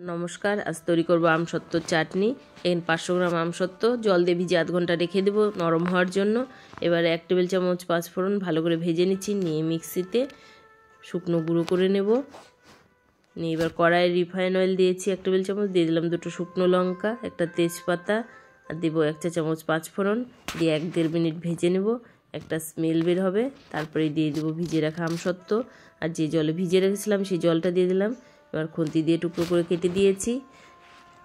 নমস্কার, আজ তৈরি করবো আমসত্ত্বর চাটনি। এখানে 500 গ্রাম আমসত্ত্ব জল দিয়ে ভিজিয়ে 1/2 ঘন্টা রেখে দেবো নরম হওয়ার জন্য। এবারে 1 টেবিল চামচ পাঁচফোড়ন ভালো করে ভেজে নিচ্ছি, নিয়ে মিক্সিতে শুকনো গুঁড়ো করে নেব। নিয়ে এবার কড়াইয়ে রিফাইন অয়েল দিয়েছি 1 টেবিল চামচ, দিয়ে দিলাম 2টো শুকনো লঙ্কা, একটা তেজপাতা, আর দেবো 1 চা চামচ পাঁচফোড়ন, দিয়ে 1-1.5 মিনিট ভেজে নেব, একটা স্মেল বের হবে। তারপরে দিয়ে দেবো ভিজিয়ে রাখা আমসত্ত্ব, আর যে জলে ভিজিয়ে রেখেছিলাম সেই জলটা দিয়ে দিলাম। এবার খুন্তি দিয়ে টুকরো করে কেটে দিয়েছি।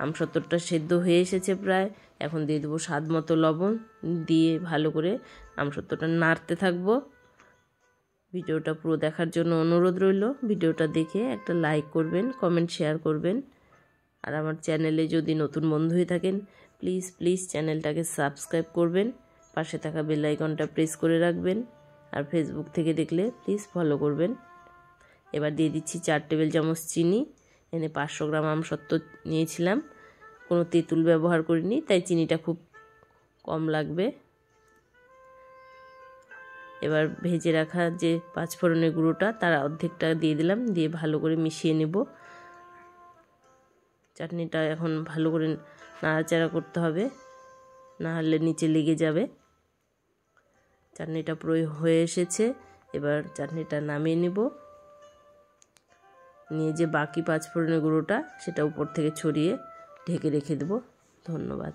আমসত্ত্বটা সেদ্ধ হয়ে এসেছে প্রায়। এখন দিয়ে দেবো স্বাদ মতো লবণ, দিয়ে ভালো করে আমসত্ত্বটা নাড়তে থাকবো। ভিডিওটা পুরো দেখার জন্য অনুরোধ রইল। ভিডিওটা দেখে একটা লাইক করবেন, কমেন্ট শেয়ার করবেন। আর আমার চ্যানেলে যদি নতুন বন্ধু হয়ে থাকেন প্লিজ চ্যানেলটাকে সাবস্ক্রাইব করবেন, পাশে থাকা বেল আইকনটা প্রেস করে রাখবেন। আর ফেসবুক থেকে দেখলে প্লিজ ফলো করবেন। এবার দিয়ে দিচ্ছি 4 টেবিল চামচ চিনি। এনে 500 গ্রাম আমসত্ত্ব নিয়েছিলাম, কোনো তেঁতুল ব্যবহার করিনি, তাই চিনিটা খুব কম লাগবে। এবার ভেজে রাখা যে পাঁচফোড়নের গুঁড়োটা তার অর্ধেকটা দিয়ে দিলাম, দিয়ে ভালো করে মিশিয়ে নেব। চাটনিটা এখন ভালো করে নাড়াচাড়া করতে হবে, না হলে নিচে লেগে যাবে। চাটনিটা পুরো হয়ে এসেছে। এবার চাটনিটা নামিয়ে নেব, নিয়ে যে বাকি পাঁচফোড়নের গুঁড়োটা সেটা উপর থেকে ছড়িয়ে ঢেকে রেখে দেব। ধন্যবাদ।